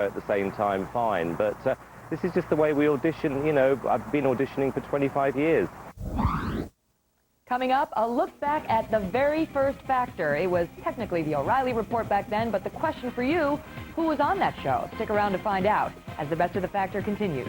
at the same time, fine. But this is just the way we audition. You know, I've been auditioning for 25 years. Coming up, a look back at the very first Factor. It was technically the O'Reilly Report back then, but the question for you, who was on that show? Stick around to find out as the Best of the Factor continues.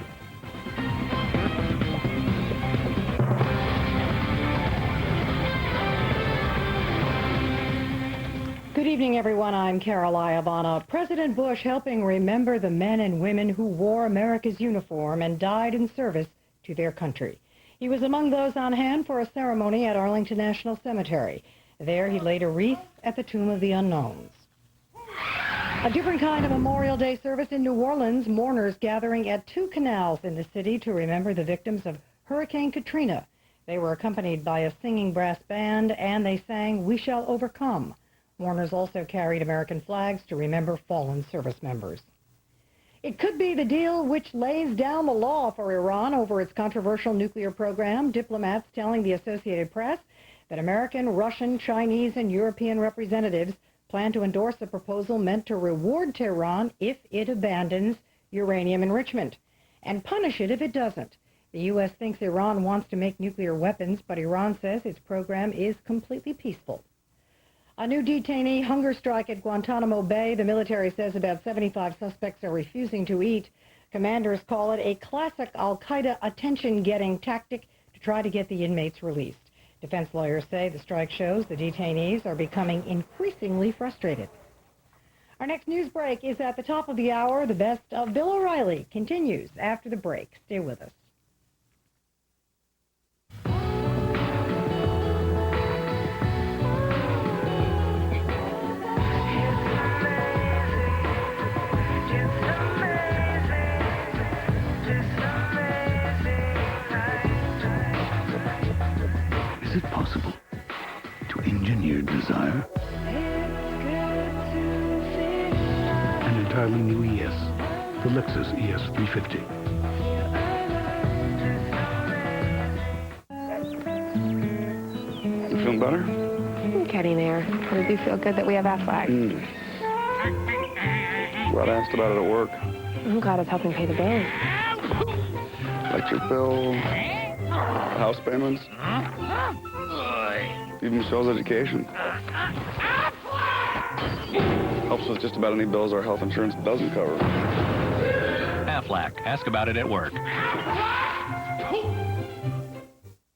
Good evening, everyone. I'm Carol Iavana. President Bush helping remember the men and women who wore America's uniform and died in service to their country. He was among those on hand for a ceremony at Arlington National Cemetery. There, he laid a wreath at the Tomb of the Unknowns. A different kind of Memorial Day service in New Orleans, mourners gathering at two canals in the city to remember the victims of Hurricane Katrina. They were accompanied by a singing brass band, and they sang "We Shall Overcome." Mourners also carried American flags to remember fallen service members. It could be the deal which lays down the law for Iran over its controversial nuclear program. Diplomats telling the Associated Press that American, Russian, Chinese, and European representatives plan to endorse a proposal meant to reward Tehran if it abandons uranium enrichment and punish it if it doesn't. The U.S. thinks Iran wants to make nuclear weapons, but Iran says its program is completely peaceful. A new detainee hunger strike at Guantanamo Bay. The military says about 75 suspects are refusing to eat. Commanders call it a classic al-Qaeda attention-getting tactic to try to get the inmates released. Defense lawyers say the strike shows the detainees are becoming increasingly frustrated. Our next news break is at the top of the hour. The Best of Bill O'Reilly continues after the break. Stay with us. Is it possible to engineer desire? An entirely new ES, the Lexus ES 350. You feeling better? I'm getting there, but I do feel good that we have Aflac. Glad I asked about it at work. I'm glad it's helping pay the bills. Electric bill, house payments, even Michelle's education. Helps with just about any bills our health insurance doesn't cover. Aflac. Ask about it at work.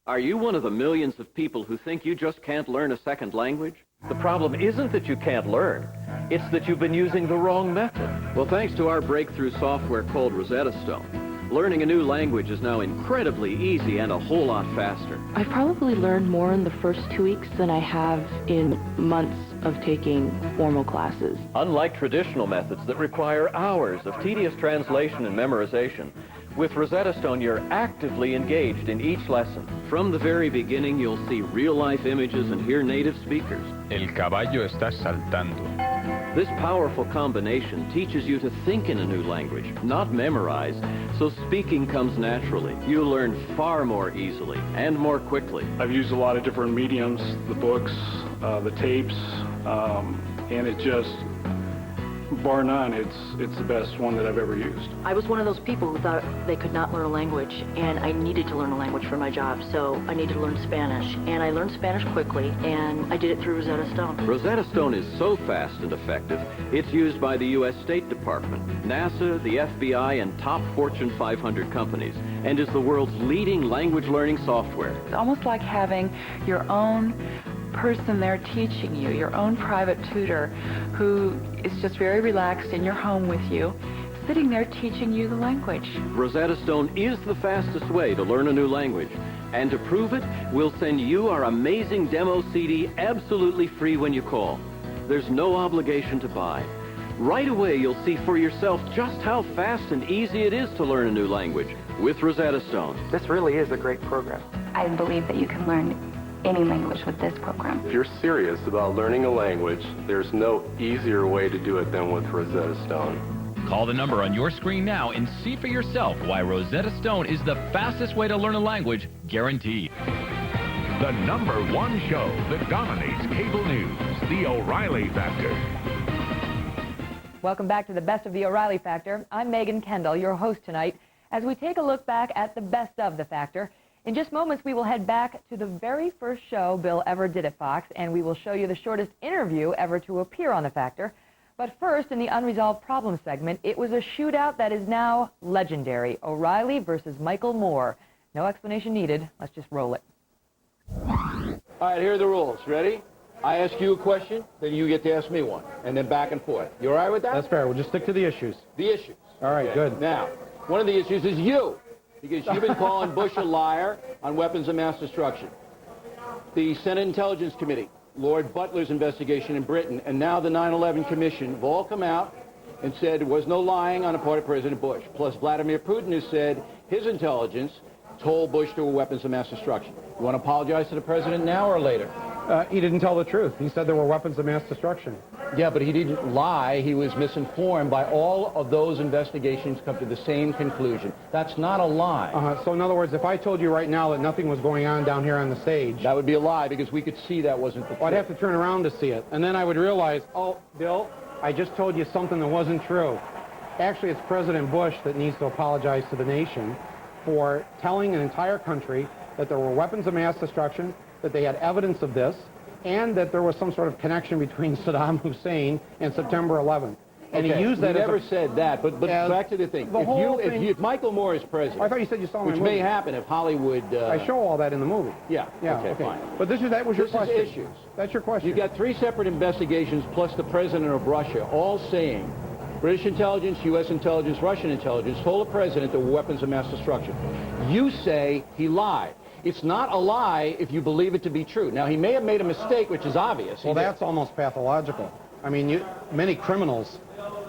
Are you one of the millions of people who think you just can't learn a second language? The problem isn't that you can't learn. It's that you've been using the wrong method. Well, thanks to our breakthrough software called Rosetta Stone, learning a new language is now incredibly easy and a whole lot faster. I've probably learned more in the first 2 weeks than I have in months of taking formal classes. Unlike traditional methods that require hours of tedious translation and memorization, with Rosetta Stone, you're actively engaged in each lesson. From the very beginning, you'll see real-life images and hear native speakers. El caballo está saltando. This powerful combination teaches you to think in a new language, not memorize, so speaking comes naturally. You learn far more easily and more quickly. I've used a lot of different mediums, the books, the tapes, and it just, bar none, it's the best one that I've ever used. I was one of those people who thought they could not learn a language, and I needed to learn a language for my job, so I needed to learn Spanish. And I learned Spanish quickly, and I did it through Rosetta Stone. Rosetta Stone is so fast and effective, it's used by the U.S. State Department, NASA, the FBI, and top Fortune 500 companies, and is the world's leading language learning software. It's almost like having your own person there teaching you, your own private tutor who is just very relaxed in your home with you, sitting there teaching you the language. Rosetta Stone is the fastest way to learn a new language. And to prove it, we'll send you our amazing demo CD absolutely free when you call. There's no obligation to buy. Right away, you'll see for yourself just how fast and easy it is to learn a new language with Rosetta Stone. This really is a great program. I believe that you can learn any language with this program. If you're serious about learning a language, there's no easier way to do it than with Rosetta Stone. Call the number on your screen now and see for yourself why Rosetta Stone is the fastest way to learn a language, guaranteed. The #1 show that dominates cable news, The O'Reilly Factor. Welcome back to the Best of the O'Reilly Factor. I'm Megan Kendall, your host tonight, as we take a look back at the best of the Factor. In just moments, we will head back to the very first show Bill ever did at Fox, and we will show you the shortest interview ever to appear on the Factor. But first, in the Unresolved Problems segment, it was a shootout that is now legendary. O'Reilly versus Michael Moore. No explanation needed. Let's just roll it. All right, here are the rules. Ready? I ask you a question, then you get to ask me one, and then back and forth. You all right with that? That's fair. We'll just stick to the issues. The issues. All right, Okay. good. Now, one of the issues is you, because you've been calling Bush a liar on weapons of mass destruction. The Senate Intelligence Committee, Lord Butler's investigation in Britain, and now the 9/11 Commission have all come out and said there was no lying on the part of President Bush. Plus, Vladimir Putin has said his intelligence told Bush there were weapons of mass destruction. You want to apologize to the president now or later? He didn't tell the truth. He said there were weapons of mass destruction. Yeah, but he didn't lie. He was misinformed. By all of those investigations come to the same conclusion. That's not a lie. So in other words, if I told you right now that nothing was going on down here on the stage... That would be a lie because we could see that wasn't the truth. I'd have to turn around to see it. And then I would realize, oh, Bill, I just told you something that wasn't true. Actually, it's President Bush that needs to apologize to the nation for telling an entire country that there were weapons of mass destruction, that they had evidence of this, and that there was some sort of connection between Saddam Hussein and September 11th. And Okay, he used that he as never a, said that, but back to the thing. If Michael Moore is president, I thought you said you saw my which movie. may happen if Hollywood... I show all that in the movie. Yeah, okay, fine. But that was your question. This is issues. That's your question. You've got 3 separate investigations plus the president of Russia, all saying British intelligence, U.S. intelligence, Russian intelligence told the president there were weapons of mass destruction. You say he lied. It's not a lie if you believe it to be true. Now, he may have made a mistake, which is obvious. Well, that's almost pathological. I mean, many criminals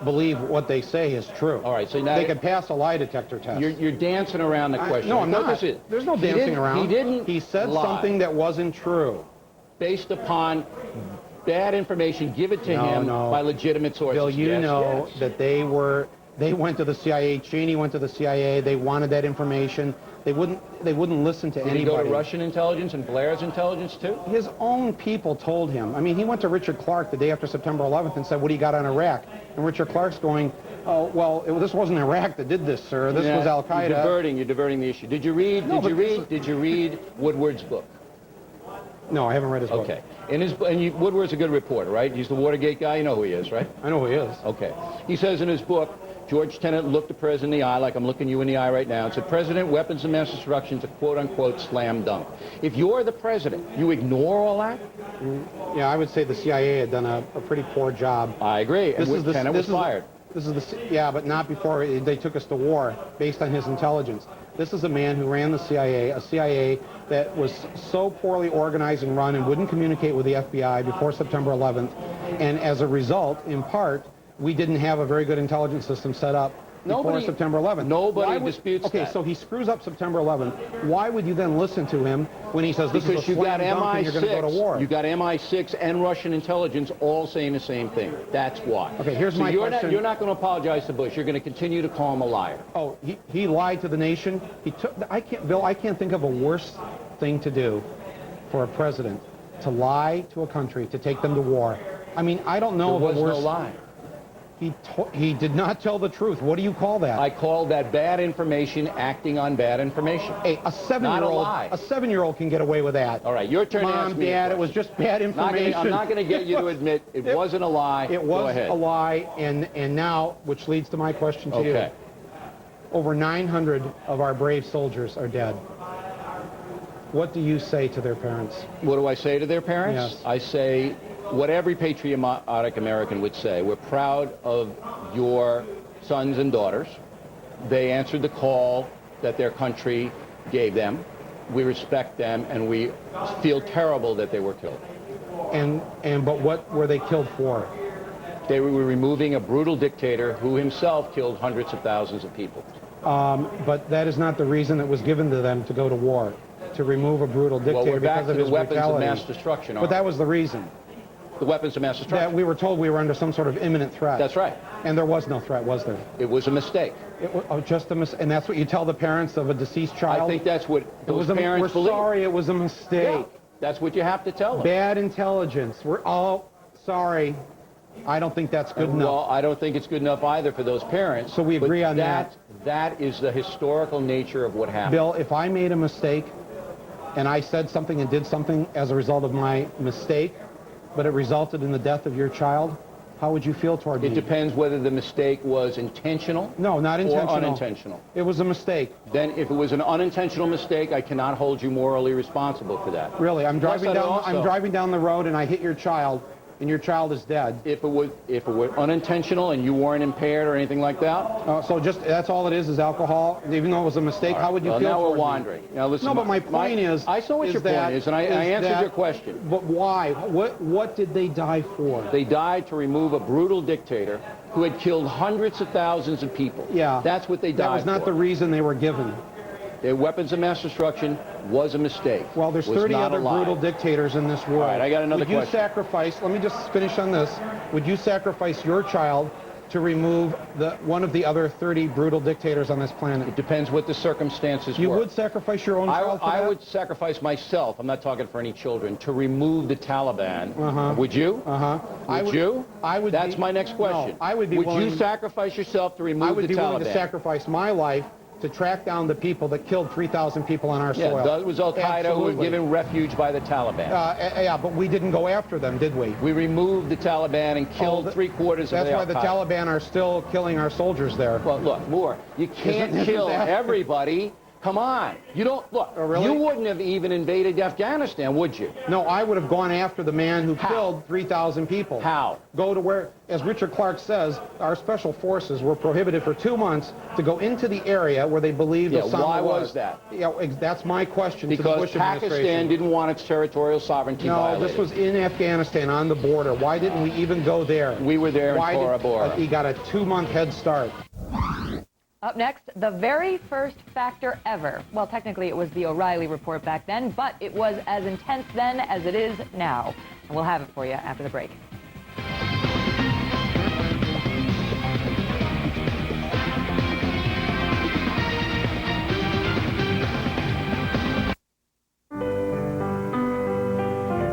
believe what they say is true. All right, so now... They could pass a lie detector test. You're dancing around the question. No, I'm not. This is. There's no dancing around. He didn't He said lie. something that wasn't true. Based upon bad information given to him by legitimate sources. Bill, you know that they went to the CIA, Cheney went to the CIA, they wanted that information. They wouldn't listen to anybody. Did he go to Russian intelligence and Blair's intelligence too? His own people told him. I mean, he went to Richard Clark the day after September 11th and said, what do you got on Iraq? And Richard Clark's going, oh, well, this wasn't Iraq that did this, sir. This was Al-Qaeda. You're diverting the issue. Did you read Woodward's book? No, I haven't read his book. Okay. Woodward's a good reporter, right? He's the Watergate guy. You know who he is, right? I know who he is. Okay. He says in his book, George Tenet looked the president in the eye like I'm looking you in the eye right now and said, President, weapons of mass destruction is a quote-unquote slam dunk. If you're the president, you ignore all that? Yeah, I would say the CIA had done a pretty poor job. I agree. Tenet was fired. Yeah, but not before they took us to war based on his intelligence. This is a man who ran the CIA, a CIA that was so poorly organized and run and wouldn't communicate with the FBI before September 11th. And as a result, in part, we didn't have a very good intelligence system set up before September 11th. Nobody disputes that. Okay, so he screws up September 11th. Why would you then listen to him when he says this is a slam dunk and you're going to go to war? You got MI6 and Russian intelligence all saying the same thing. That's why. Okay, here's my question. You're not going to apologize to Bush. You're going to continue to call him a liar. Oh, he lied to the nation. Bill, I can't think of a worse thing to do for a president, to lie to a country, to take them to war. I mean, I don't know of a worse... There was no lie. He did not tell the truth. What do you call that? I call that bad information acting on bad information. Hey, a 7-year-old can get away with that. All right, your turn to ask me. Mom, Dad, it was just bad information. I'm not going to get you to admit it wasn't a lie. It was Go ahead. a lie, and now, which leads to my question to you. Over 900 of our brave soldiers are dead. What do you say to their parents? What do I say to their parents? Yes. I say what every patriotic American would say. We're proud of your sons and daughters. They answered the call that their country gave them. We respect them, and we feel terrible that they were killed. But what were they killed for? They were removing a brutal dictator who himself killed hundreds of thousands of people. But that is not the reason that was given to them to go to war, to remove a brutal dictator Well, we're back because of to his the weapons brutality. of mass destruction. But that was the reason. The weapons of mass destruction. That we were told we were under some sort of imminent threat. That's right. And there was no threat, was there? It was a mistake. It was just a mistake. And that's what you tell the parents of a deceased child? I think that's what those parents believe. We're sorry, it was a mistake. Yeah, that's what you have to tell them. Bad intelligence. We're all sorry. I don't think that's good enough. Well, I don't think it's good enough either for those parents. So we agree on that. That is the historical nature of what happened. Bill, if I made a mistake and I said something and did something as a result of my mistake, but it resulted in the death of your child, how would you feel toward me? It depends whether the mistake was intentional. No, not intentional. Or unintentional. It was a mistake. Then if it was an unintentional mistake, I cannot hold you morally responsible for that. Really, I'm driving down the road and I hit your child, and your child is dead. If it were unintentional and you weren't impaired or anything like that? So just that's all it is alcohol, even though it was a mistake. How would you feel? Now we're toward wandering. me? Now listen. No, but my point is. I saw what your point is, and I answered your question. But why? What did they die for? They died to remove a brutal dictator who had killed hundreds of thousands of people. Yeah. That's what they died for. That was not the reason they were given. Their weapons of mass destruction was a mistake. Well, there's 30 other brutal dictators in this world. All right, I got another question. Would you sacrifice, let me just finish on this, would you sacrifice your child to remove one of the other 30 brutal dictators on this planet? It depends what the circumstances were. You would sacrifice your own child for that? I would sacrifice myself, I'm not talking for any children, to remove the Taliban. Would you? Would you? I would. That's my next question. No, I would be willing. Would you sacrifice yourself to remove the Taliban? I would be willing to sacrifice my life to track down the people that killed 3,000 people on our soil. Yeah, that was Al-Qaeda who was given refuge by the Taliban. Yeah, but we didn't go after them, did we? We removed the Taliban and killed three-quarters of the That's why the Taliban are still killing our soldiers there. Well, look, Moore, you can't kill everybody. Come on. You don't, look, you wouldn't have even invaded Afghanistan, would you? No, I would have gone after the man who killed 3,000 people. How? Go to where, as Richard Clark says, our special forces were prohibited for 2 months to go into the area where they believed Osama why was that? Yeah, that's my question to the Bush administration. Because Pakistan didn't want its territorial sovereignty violated. No, this was in Afghanistan on the border. Why didn't we even go there? We were there in Tora Bora. He got a 2-month head start. Up next, the very first factor ever. Well, technically it was the O'Reilly report back then, but it was as intense then as it is now. And we'll have it for you after the break.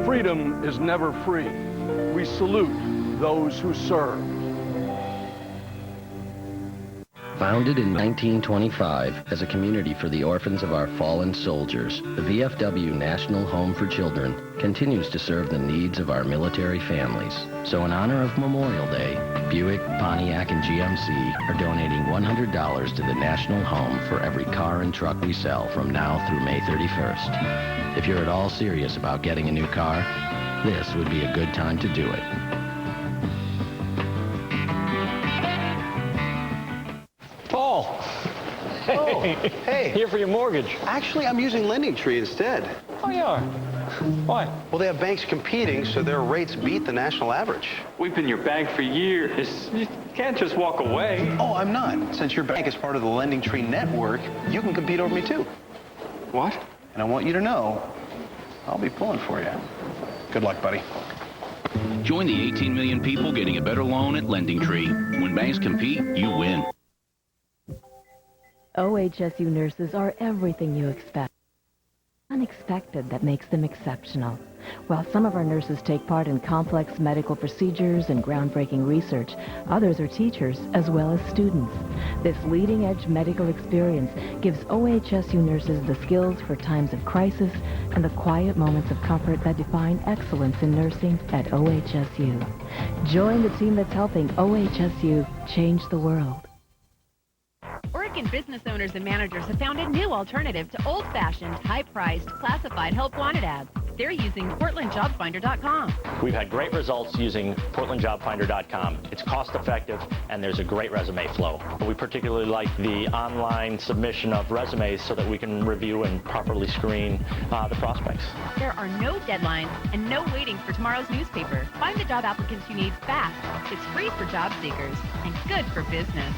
Freedom is never free. We salute those who serve. Founded in 1925 as a community for the orphans of our fallen soldiers, the VFW National Home for Children continues to serve the needs of our military families. So in honor of Memorial Day, Buick, Pontiac, and GMC are donating $100 to the National Home for every car and truck we sell from now through May 31st. If you're at all serious about getting a new car, this would be a good time to do it. Paul. Hey. Oh, hey. Here for your mortgage. Actually, I'm using LendingTree instead. Oh, you are? Why? Well, they have banks competing, so their rates beat the national average. We've been your bank for years. You can't just walk away. Oh, I'm not. Since your bank is part of the LendingTree network, you can compete over me, too. What? And I want you to know, I'll be pulling for you. Good luck, buddy. Join the 18 million people getting a better loan at LendingTree. When banks compete, you win. OHSU nurses are everything you expect. Unexpected that makes them exceptional. While some of our nurses take part in complex medical procedures and groundbreaking research, others are teachers as well as students. This leading-edge medical experience gives OHSU nurses the skills for times of crisis and the quiet moments of comfort that define excellence in nursing at OHSU. Join the team that's helping OHSU change the world. Oregon business owners and managers have found a new alternative to old-fashioned, high-priced, classified help-wanted ads. They're using PortlandJobFinder.com. We've had great results using PortlandJobFinder.com. It's cost-effective, and there's a great resume flow. We particularly like the online submission of resumes so that we can review and properly screen the prospects. There are no deadlines and no waiting for tomorrow's newspaper. Find the job applicants you need fast. It's free for job seekers and good for business.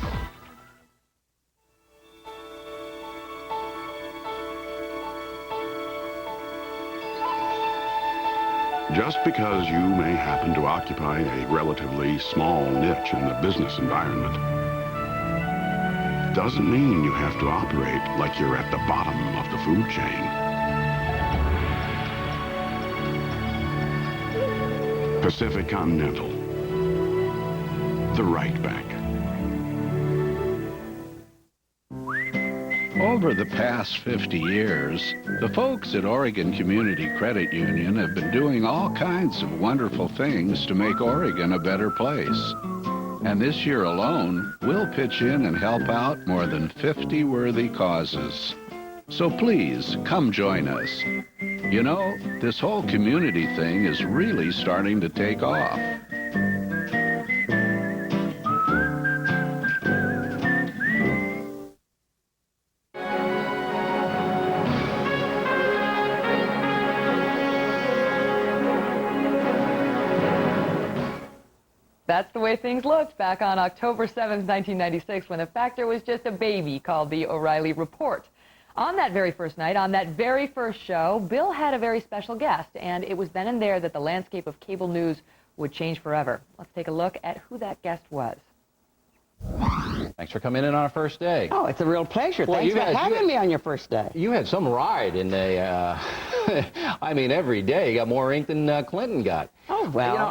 Just because you may happen to occupy a relatively small niche in the business environment doesn't mean you have to operate like you're at the bottom of the food chain. Pacific Continental, the right bank. Over the past 50 years, the folks at Oregon Community Credit Union have been doing all kinds of wonderful things to make Oregon a better place. And this year alone, we'll pitch in and help out more than 50 worthy causes. So please, come join us. You know, this whole community thing is really starting to take off. That's the way things looked back on October 7th, 1996, when the factor was just a baby called the O'Reilly Report. On that very first night, on that very first show, Bill had a very special guest, and it was then and there that the landscape of cable news would change forever. Let's take a look at who that guest was. Thanks for coming in on our first day. Oh, it's a real pleasure. Well, Thanks for having me on your first day. You had some ride in the, I mean, every day you got more ink than Clinton got. Oh, well. You know,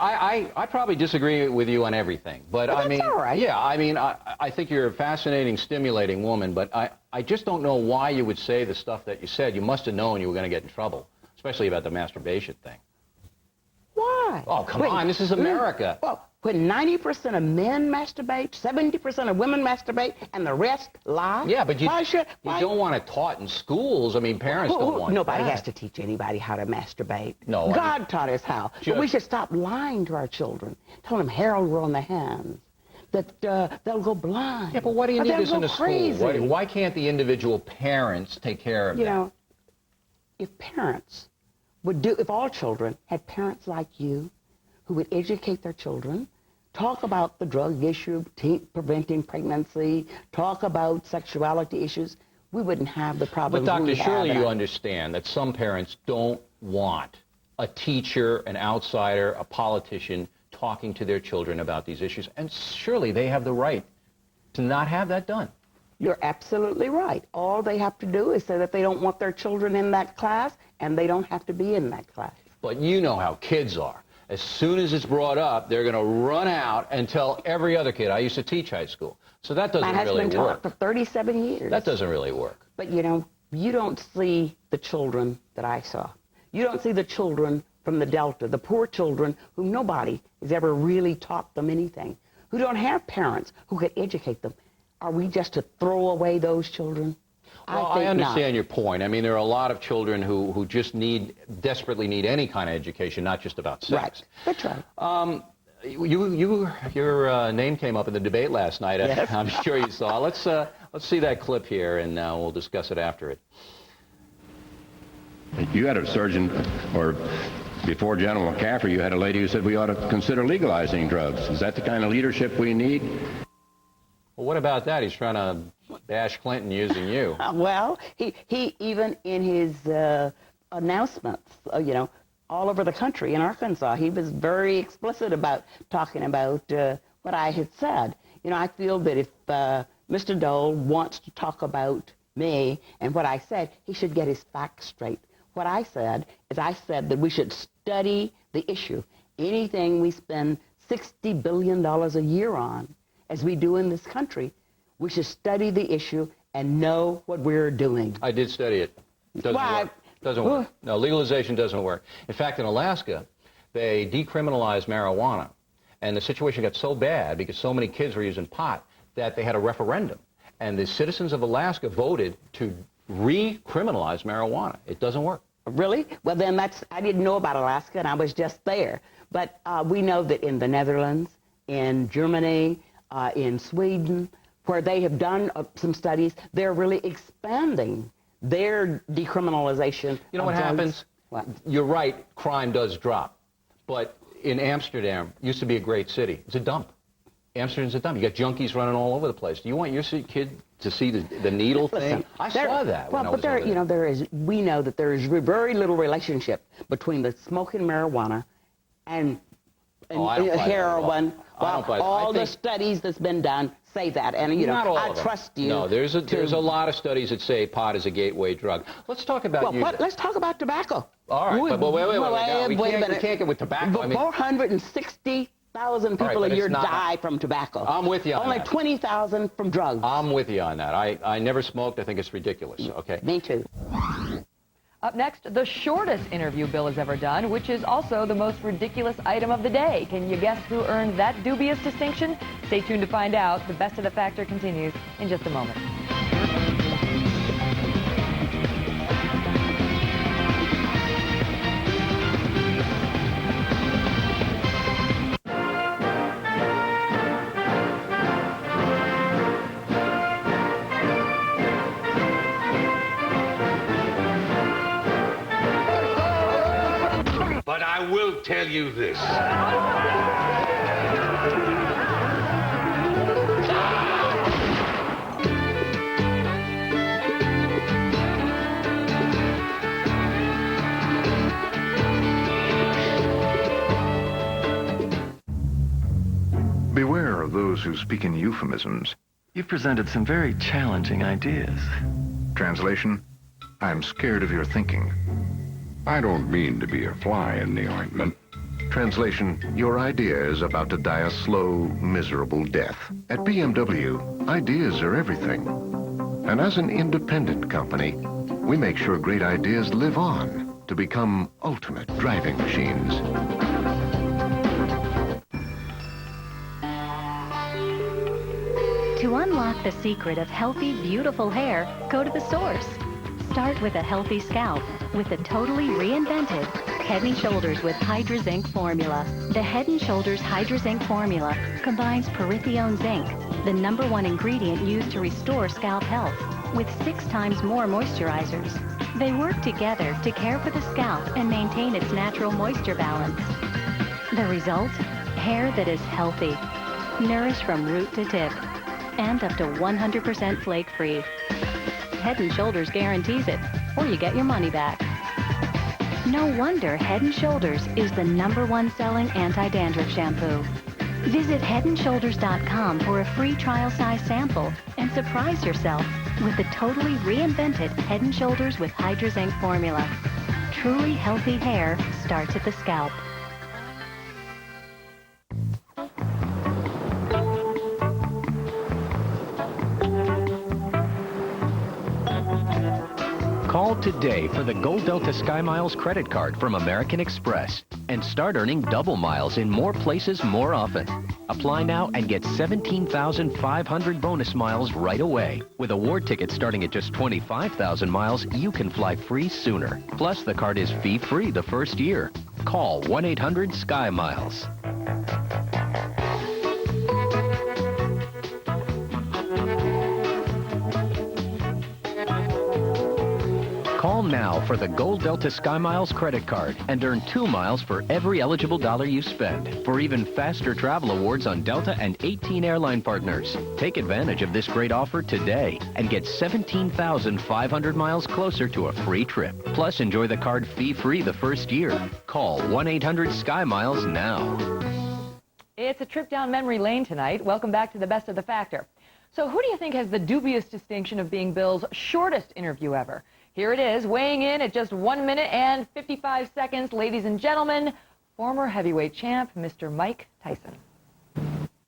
I probably disagree with you on everything. But I mean, that's all right. Yeah, I mean, I think you're a fascinating, stimulating woman, but I just don't know why you would say the stuff that you said. You must have known you were going to get in trouble, especially about the masturbation thing. Why? Oh, come on, this is America. Well, when 90% of men masturbate, 70% of women masturbate, and the rest lie? Yeah, but you why? don't want it taught in schools. I mean, parents don't want Nobody that. has to teach anybody how to masturbate. No. God taught us how. But we should stop lying to our children. Tell them hair will grow on their hands. That they'll go blind. Yeah, but why do you need this in the crazy. school? Why can't the individual parents take care of that? You know, if parents would do, if all children had parents like you who would educate their children, talk about the drug issue, preventing pregnancy, talk about sexuality issues, we wouldn't have the problems But, we Dr. have. surely you understand that some parents don't want a teacher, an outsider, a politician talking to their children about these issues, and surely they have the right to not have that done. You're absolutely right. All they have to do is say that they don't want their children in that class, and they don't have to be in that class. But you know how kids are. As soon as it's brought up, they're going to run out and tell every other kid. I used to teach high school, so that doesn't My really husband work. taught for 37 years. That doesn't really work. But, you know, you don't see the children that I saw. You don't see the children from the Delta, the poor children whom nobody has ever really taught them anything, who don't have parents who could educate them. Are we just to throw away those children? Well, I understand your point. I mean, there are a lot of children who just desperately need any kind of education, not just about sex. Right. That's right. Your name came up in the debate last night. Yes. I'm sure you saw. Let's see that clip here, and we'll discuss it after it. You had a surgeon, or before General McCaffrey, you had a lady who said we ought to consider legalizing drugs. Is that the kind of leadership we need? Well, what about that? He's trying to bash Clinton using you. Well, he even in his announcements, you know, all over the country in Arkansas, he was very explicit about talking about what I had said. You know, I feel that if Mr. Dole wants to talk about me and what I said, he should get his facts straight. What I said is I said that we should study the issue. Anything we spend $60 billion a year on, as we do in this country, we should study the issue and know what we're doing. I did study it. Doesn't work. Doesn't work. No, legalization doesn't work. In fact, in Alaska, they decriminalized marijuana, and the situation got so bad because so many kids were using pot that they had a referendum, and the citizens of Alaska voted to recriminalize marijuana. It doesn't work. Really? Well, then I didn't know about Alaska, and I was just there. But we know that in the Netherlands, in Germany, in Sweden, where they have done some studies, they're really expanding their decriminalization. You know what happens? What? You're right, crime does drop. But in Amsterdam, used to be a great city. It's a dump. Amsterdam's a dump. You got junkies running all over the place. Do you want your kid to see the needle thing? I saw that when I was over there. You know, we know that there is very little relationship between the smoking marijuana and heroin. All the studies that's been done say that, and you know, I trust you. No, there's a lot of studies that say pot is a gateway drug. Let's talk about you. Let's talk about tobacco. All right, but wait a minute. We can't get with tobacco. $460 6,000 people a year die from tobacco. I'm with you on Only that. 20,000 from drugs. I'm with you on that. I never smoked. I think it's ridiculous. Okay. Me too. Up next, the shortest interview Bill has ever done, which is also the most ridiculous item of the day. Can you guess who earned that dubious distinction? Stay tuned to find out. The Best of the Factor continues in just a moment. But I will tell you this. Beware of those who speak in euphemisms. You've presented some very challenging ideas. Translation, I'm scared of your thinking. I don't mean to be a fly in the ointment. Translation, your idea is about to die a slow, miserable death. At BMW, ideas are everything. And as an independent company, we make sure great ideas live on to become ultimate driving machines. To unlock the secret of healthy, beautiful hair, go to the source. Start with a healthy scalp with the totally reinvented Head & Shoulders with Hydra Zinc formula. The Head & Shoulders Hydra Zinc formula combines perithione zinc, the #1 ingredient used to restore scalp health, with 6 times more moisturizers. They work together to care for the scalp and maintain its natural moisture balance. The result? Hair that is healthy, nourished from root to tip, and up to 100% flake-free. Head & Shoulders guarantees it, or you get your money back. No wonder Head & Shoulders is the #1 selling anti-dandruff shampoo. Visit headandshoulders.com for a free trial size sample and surprise yourself with the totally reinvented Head & Shoulders with Hydra Zinc formula. Truly healthy hair starts at the scalp. Call today for the Gold Delta Sky Miles credit card from American Express and start earning double miles in more places more often. Apply now and get 17,500 bonus miles right away. With award tickets starting at just 25,000 miles, you can fly free sooner. Plus, the card is fee-free the first year. Call 1-800-SKY-MILES. Call now for the Gold Delta Sky Miles credit card and earn 2 miles for every eligible dollar you spend for even faster travel awards on Delta and 18 airline partners. Take advantage of this great offer today and get 17,500 miles closer to a free trip. Plus, enjoy the card fee-free the first year. Call 1-800-SKY-MILES now. It's a trip down memory lane tonight. Welcome back to the Best of the Factor. So who do you think has the dubious distinction of being Bill's shortest interview ever? Here it is, weighing in at just 1 minute and 55 seconds, ladies and gentlemen, former heavyweight champ, Mr. Mike Tyson.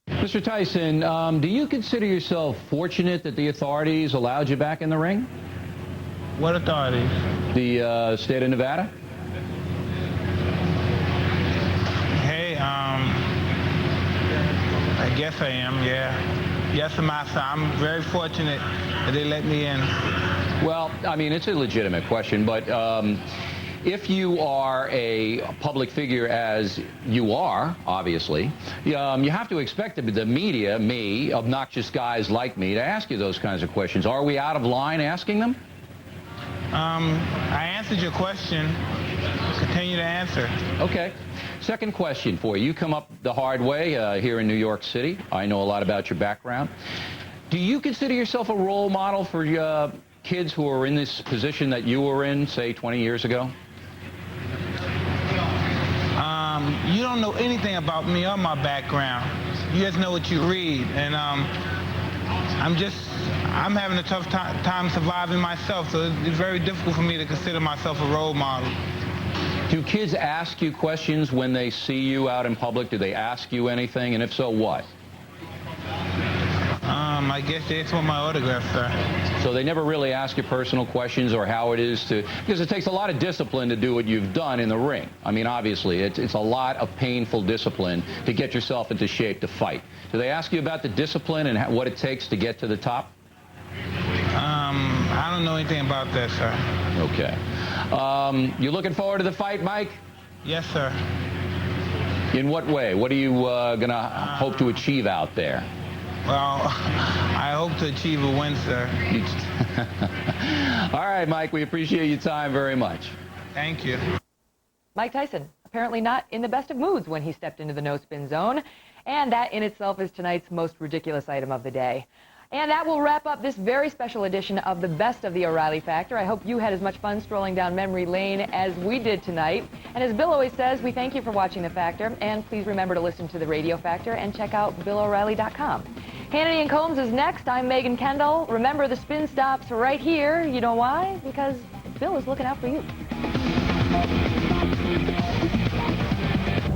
Mr. Tyson, do you consider yourself fortunate that the authorities allowed you back in the ring? What authorities? The state of Nevada? Hey, I guess I am, yeah. Yes, Master, I'm very fortunate that they let me in. Well, I mean, it's a legitimate question, but if you are a public figure, as you are, obviously, you have to expect the media, me, obnoxious guys like me, to ask you those kinds of questions. Are we out of line asking them? I answered your question. Continue to answer. Okay. Second question for you. You come up the hard way here in New York City. I know a lot about your background. Do you consider yourself a role model for kids who are in this position that you were in, say, 20 years ago? You don't know anything about me or my background. You just know what you read. And I'm having a tough time surviving myself, so it's very difficult for me to consider myself a role model. Do kids ask you questions when they see you out in public? Do they ask you anything? And if so, what? I guess they just want my autograph, sir. So they never really ask you personal questions or how it is to, because it takes a lot of discipline to do what you've done in the ring. I mean, obviously, it's a lot of painful discipline to get yourself into shape to fight. Do they ask you about the discipline and what it takes to get to the top? I don't know anything about that, sir. Okay. You looking forward to the fight, Mike? Yes, sir. In what way? What are you going to hope to achieve out there? Well, I hope to achieve a win, sir. All right, Mike, we appreciate your time very much. Thank you. Mike Tyson, apparently not in the best of moods when he stepped into the no-spin zone, and that in itself is tonight's most ridiculous item of the day. And that will wrap up this very special edition of the Best of the O'Reilly Factor. I hope you had as much fun strolling down memory lane as we did tonight. And as Bill always says, we thank you for watching The Factor, and please remember to listen to the Radio Factor and check out BillO'Reilly.com. Hannity and Combs is next. I'm Megan Kendall. Remember, the spin stops right here. You know why? Because Bill is looking out for you.